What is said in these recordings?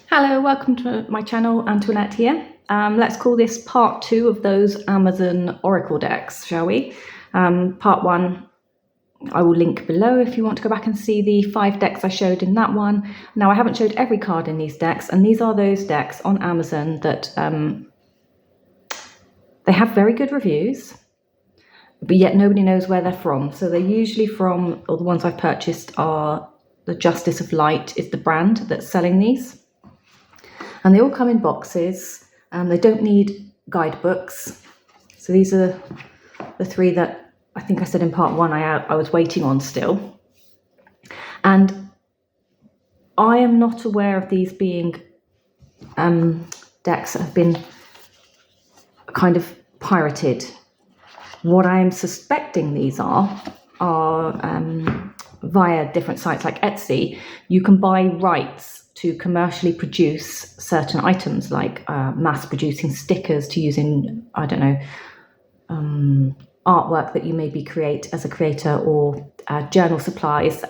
Hello, welcome to my channel. Antoinette here. Let's call this part 2 of those Amazon Oracle decks, shall we? Part 1, I will link below if you want to go back and see the 5 decks I showed in that one. Now, I haven't showed every card in these decks, and these are those decks on Amazon that they have very good reviews, but yet nobody knows where they're from. So they're usually from, or the ones I've purchased are the Justice of Light is the brand that's selling these. And they all come in boxes, and they don't need guidebooks. So these are the 3 that I think I said in part 1 I was waiting on still. And I am not aware of these being decks that have been kind of pirated. What I am suspecting these are via different sites like Etsy. You can buy rights to commercially produce certain items, like mass producing stickers to use in, I don't know, artwork that you maybe create as a creator, or journal supplies.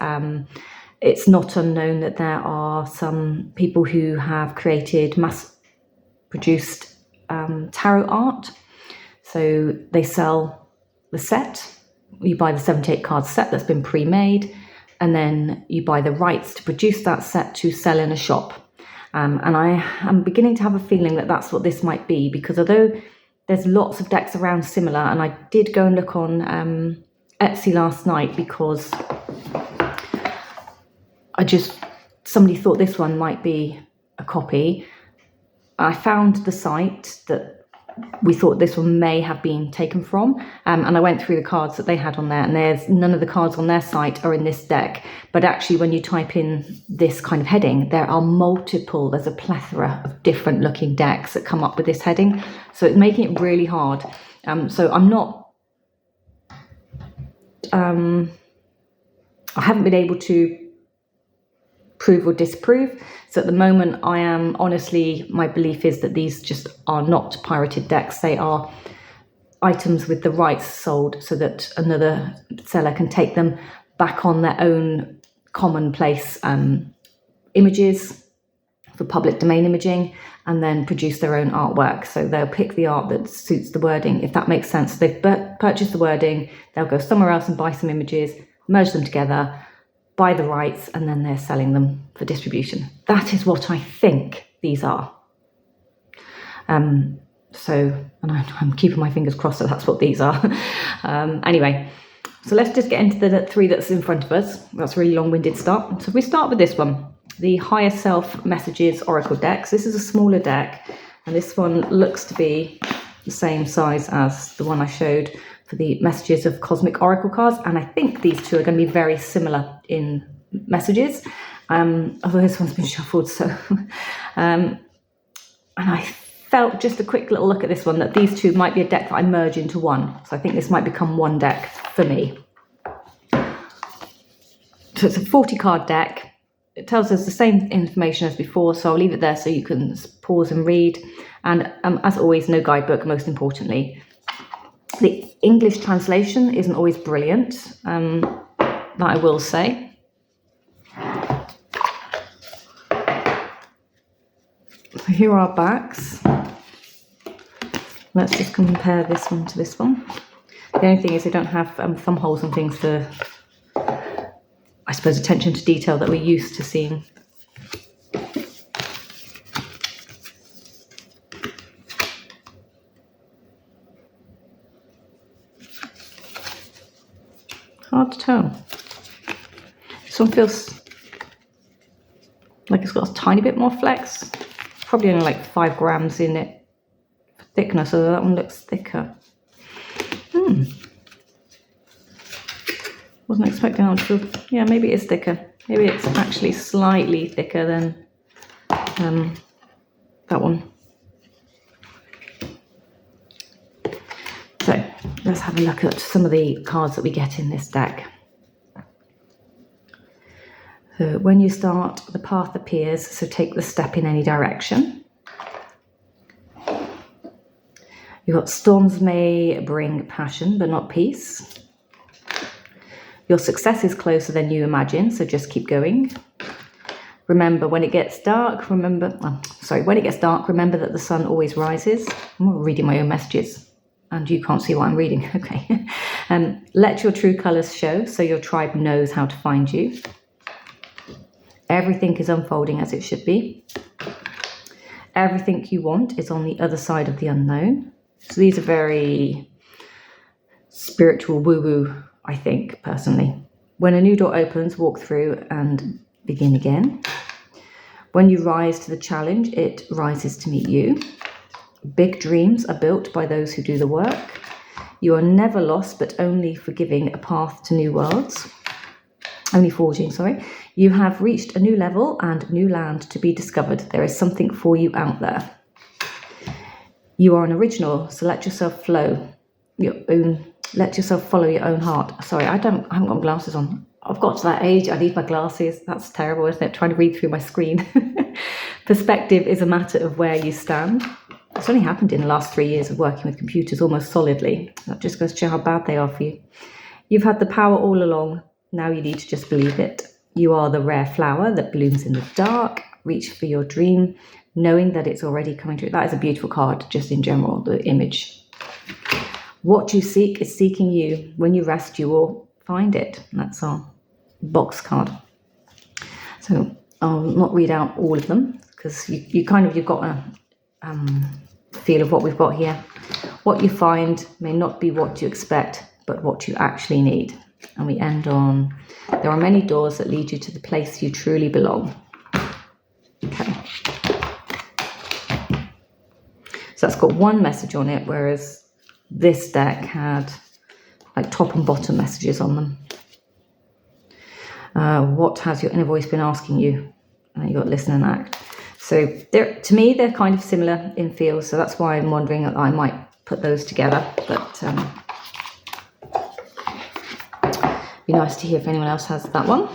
It's not unknown that there are some people who have created mass produced tarot art. So they sell the set. You buy the 78 card set that's been pre-made, and then you buy the rights to produce that set to sell in a shop. And I am beginning to have a feeling that that's what this might be, because although there's lots of decks around similar, and I did go and look on Etsy last night because somebody thought this one might be a copy. I found the site that we thought this one may have been taken from, and I went through the cards that they had on there, and there's none of the cards on their site are in this deck. But actually, when you type in this kind of heading, there's a plethora of different looking decks that come up with this heading, so it's making it really hard. So I'm not I haven't been able to prove or disprove. So at the moment, I am honestly, my belief is that these just are not pirated decks. They are items with the rights sold so that another seller can take them back on their own commonplace images for public domain imaging, and then produce their own artwork. So they'll pick the art that suits the wording, if that makes sense. They've purchased the wording, they'll go somewhere else and buy some images, merge them together, buy the rights, and then they're selling them for distribution. That is what I think these are. And I'm keeping my fingers crossed that that's what these are. Anyway, so let's just get into the 3 that's in front of us. That's a really long-winded start. So we start with this one, the Higher Self Messages Oracle decks. This is a smaller deck, and this one looks to be the same size as the one I showed for the Messages of Cosmic Oracle cards, and I think these 2 are going to be very similar in messages, although this one's been shuffled. So and I felt, just a quick little look at this one, that these 2 might be a deck that I merge into one. So I think this might become one deck for me. So it's a 40 card deck. It tells us the same information as before, so I'll leave it there so you can pause and read. And as always, no guidebook, most importantly. The English translation isn't always brilliant, that I will say. So here are our backs. Let's just compare this one to this one. The only thing is they don't have thumb holes and things for, I suppose, attention to detail that we're used to seeing. Hard to tell. This one feels like it's got a tiny bit more flex. Probably only like 5 grams in it for thickness, so that one looks thicker. Wasn't expecting that to feel, yeah, maybe it is thicker. Maybe it's actually slightly thicker than that one. So let's have a look at some of the cards that we get in this deck. So when you start, the path appears, so take the step in any direction. You've got storms may bring passion, but not peace. Your success is closer than you imagine, so just keep going. Remember, when it gets dark, remember that the sun always rises. I'm reading my own messages, and you can't see what I'm reading. Okay. Let your true colours show, so your tribe knows how to find you. Everything is unfolding as it should be. Everything you want is on the other side of the unknown. So these are very spiritual woo-woo, I think, personally. When a new door opens, walk through and begin again. When you rise to the challenge, it rises to meet you. Big dreams are built by those who do the work. You are never lost, but only forgiving a path to new worlds. Only forging, sorry. You have reached a new level and new land to be discovered. There is something for you out there. You are an original, so let yourself flow. Let yourself follow your own heart. Sorry, I haven't got glasses on. I've got to that age, I need my glasses. That's terrible, isn't it? Trying to read through my screen. Perspective is a matter of where you stand. It's only happened in the last 3 years of working with computers almost solidly. That just goes to show how bad they are for you. You've had the power all along. Now you need to just believe it. You are the rare flower that blooms in the dark. Reach for your dream, knowing that it's already coming true. That is a beautiful card, just in general, the image. What you seek is seeking you. When you rest, you will find it. And that's our box card. So I'll not read out all of them, because you've got a feel of what we've got here. What you find may not be what you expect, but what you actually need. And we end on, there are many doors that lead you to the place you truly belong. Okay. So that's got one message on it, whereas this deck had like top and bottom messages on them. What has your inner voice been asking you? And you got listen and act. So to me, they're kind of similar in feel. So that's why I'm wondering that I might put those together. But be nice to hear if anyone else has that one.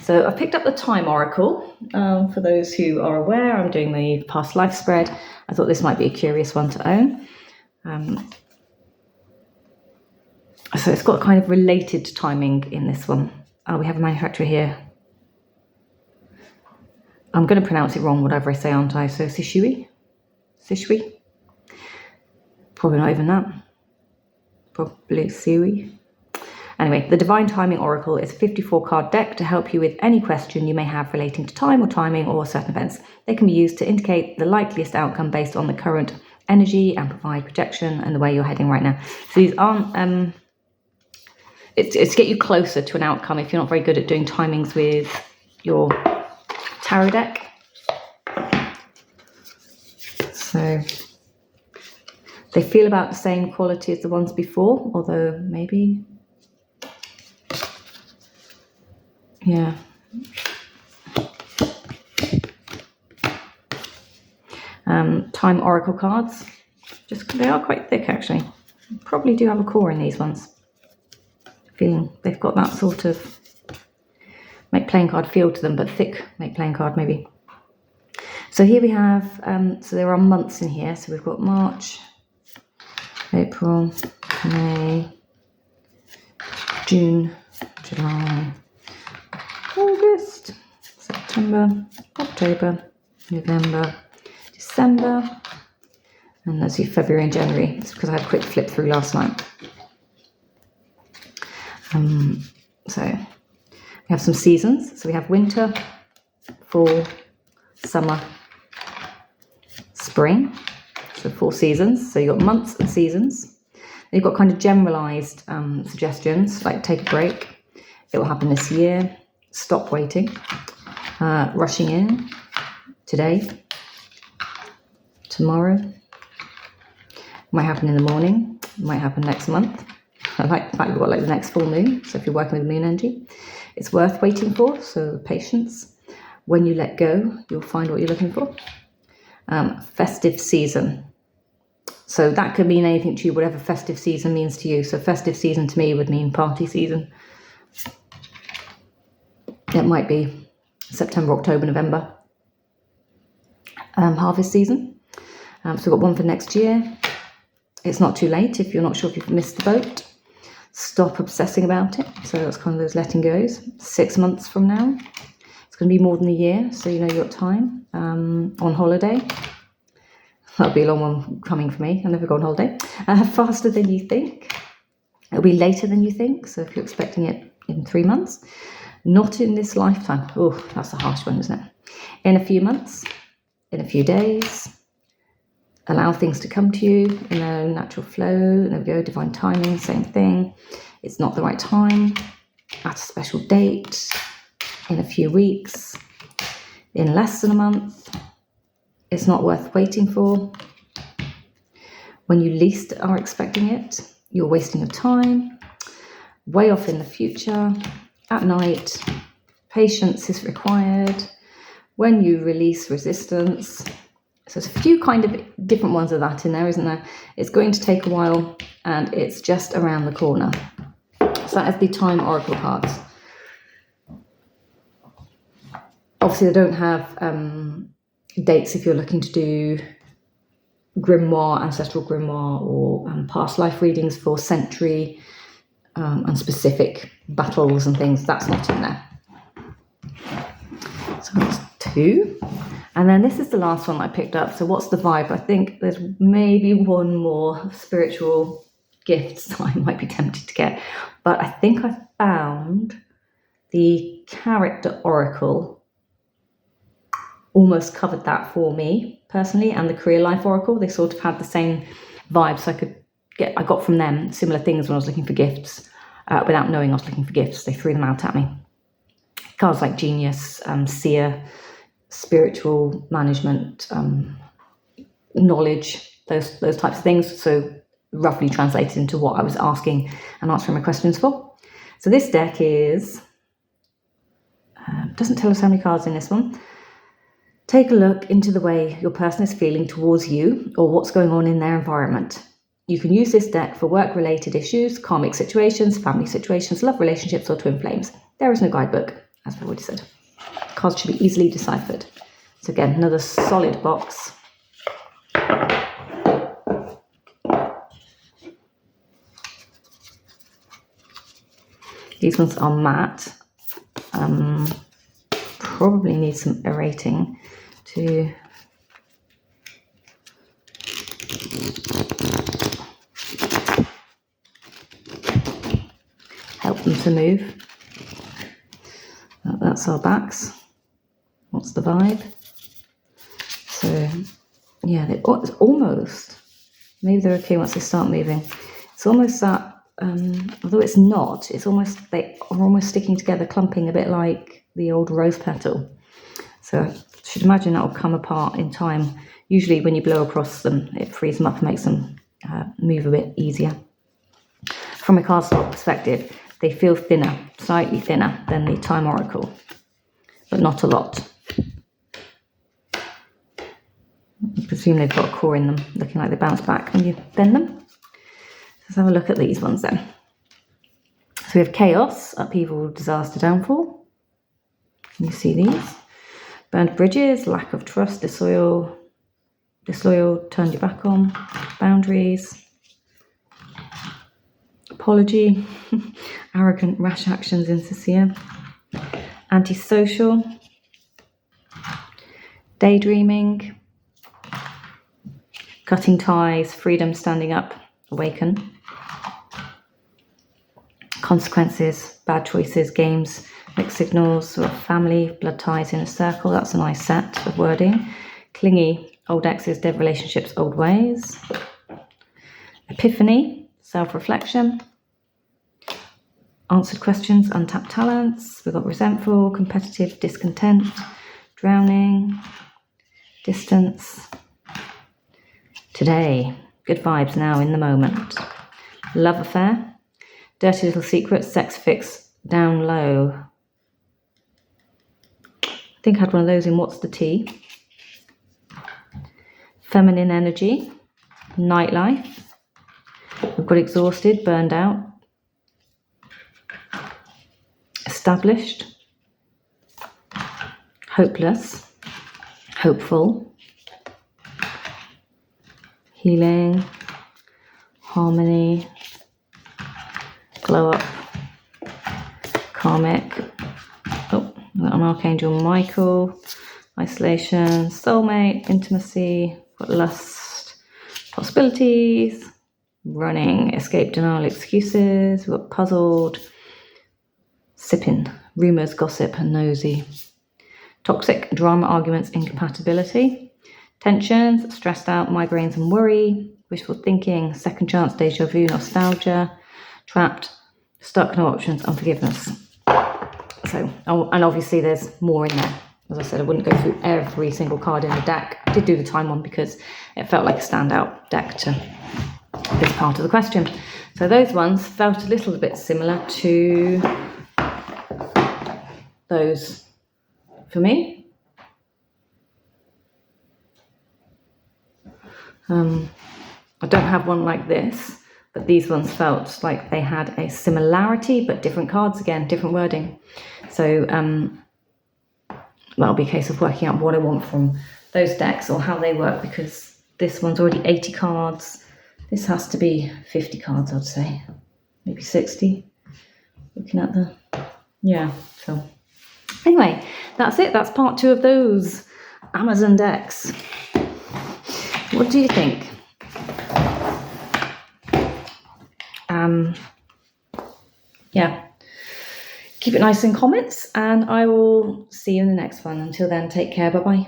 So I've picked up the Time Oracle. For those who are aware, I'm doing the past life spread. I thought this might be a curious one to own. So it's got kind of related timing in this one. We have a manufacturer here. I'm going to pronounce it wrong, whatever I say, aren't I? So Sishui? Probably not even that. Probably Siwi. Anyway, the Divine Timing Oracle is a 54-card deck to help you with any question you may have relating to time or timing or certain events. They can be used to indicate the likeliest outcome based on the current energy and provide protection and the way you're heading right now. So these aren't... It's to get you closer to an outcome if you're not very good at doing timings with your tarot deck. So they feel about the same quality as the ones before, although maybe, yeah. Time Oracle cards, they are quite thick actually. Probably do have a core in these ones. Feeling they've got that sort of make playing card feel to them, but thick make playing card maybe. So here we have, so there are months in here. So we've got March, April, May, June, July, August, September, October, November, December, and let's see, February and January. It's because I had a quick flip through last night. So we have some seasons. So we have winter, fall, summer, spring. So 4 seasons. So you've got months and seasons. And you've got kind of generalized suggestions, like take a break. It will happen this year. Stop waiting. Rushing in. Today. Tomorrow. Might happen in the morning. Might happen next month. I like the fact we've got like the next full moon. So if you're working with moon energy, it's worth waiting for. So patience. When you let go, you'll find what you're looking for. Festive season. So that could mean anything to you, whatever festive season means to you. So festive season to me would mean party season. It might be September, October, November. Harvest season. So we've got one for next year. It's not too late if you're not sure if you've missed the boat. Stop obsessing about it. So that's kind of those letting goes. 6 months from now. It's It's going to be more than a year, so you know you've got time. On holiday. That'll be a long one coming for me. I'll never go on holiday. Faster than you think. It'll be later than you think. So if you're expecting it in 3 months, not in this lifetime. Oh, that's a harsh one, isn't it? In a few months, in a few days. Allow things to come to you in a natural flow. There we go, divine timing, same thing. It's not the right time. At a special date. In a few weeks. In less than a month. It's not worth waiting for. When you least are expecting it, you're wasting your time. Way off in the future. At night. Patience is required. When you release resistance. So there's a few kind of different ones of that in there, isn't there? It's going to take a while and it's just around the corner. So that is the Time Oracle cards. Obviously, they don't have dates if you're looking to do grimoire, ancestral grimoire, or past life readings for century and specific battles and things. That's not in there. So that's 2. And then this is the last one I picked up. So what's the vibe? I think there's maybe one more spiritual gift that I might be tempted to get. But I think I found the Character Oracle almost covered that for me personally, and the Career Life Oracle. They sort of had the same vibe. So I got from them similar things when I was looking for gifts without knowing I was looking for gifts. They threw them out at me. Cards like Genius, Seer, spiritual management, knowledge, those types of things. So roughly translated into what I was asking and answering my questions for. So this deck is, doesn't tell us how many cards in this one. Take a look into the way your person is feeling towards you or what's going on in their environment. You can use this deck for work-related issues, karmic situations, family situations, love relationships, or twin flames. There is no guidebook, as I've already said. Cards should be easily deciphered. So again, another solid box. These ones are matte. Probably need some aerating to help them to move. That's our backs. What's the vibe? So yeah, it's almost, maybe they're okay once they start moving. It's almost that, although it's not, it's almost, they are almost sticking together, clumping a bit like the old rose petal. So I should imagine that will come apart in time. Usually when you blow across them, it frees them up and makes them move a bit easier. From a cardstock perspective, they feel thinner, slightly thinner than the Time Oracle, but not a lot. I presume they've got a core in them, looking like they bounce back when you bend them. Let's have a look at these ones then. So we have chaos, upheaval, disaster, downfall. Can you see these? Burned bridges, lack of trust, disloyal, turned your back on, boundaries, apology, arrogant, rash actions, insincere, antisocial, daydreaming, cutting ties, freedom, standing up, awaken, consequences, bad choices, games, mixed signals, sort of family, blood ties in a circle. That's a nice set of wording. Clingy, old exes, dead relationships, old ways. Epiphany, self-reflection. Answered questions, untapped talents. We've got resentful, competitive, discontent, drowning, distance. Today, good vibes now in the moment. Love affair, dirty little secrets, sex fix, down low. I think I had one of those in What's the Tea. Feminine energy, nightlife. We've got exhausted, burned out. Established. Hopeless. Hopeful. Healing. Harmony. Glow up. Karmic. Oh, Got an Archangel Michael, isolation, soulmate, intimacy, got lust, possibilities, running, escape, denial, excuses, we've got puzzled, sipping, rumours, gossip, and nosy. Toxic, drama, arguments, incompatibility. Tensions, stressed out, migraines and worry. Wishful thinking, second chance, deja vu, nostalgia. Trapped, stuck, no options, unforgiveness. So, and obviously there's more in there. As I said, I wouldn't go through every single card in the deck. I did do the time one because it felt like a standout deck to this part of the question. So those ones felt a little bit similar to those for me. I don't have one like this, but these ones felt like they had a similarity, but different cards again, different wording. So that'll be a case of working out what I want from those decks or how they work, because this one's already 80 cards. This has to be 50 cards, I'd say. Maybe 60. Looking at the... Yeah, so... Anyway, that's it. That's part 2 of those Amazon decks. What do you think? Yeah. Keep it nice in comments, and I will see you in the next one. Until then, take care. Bye-bye.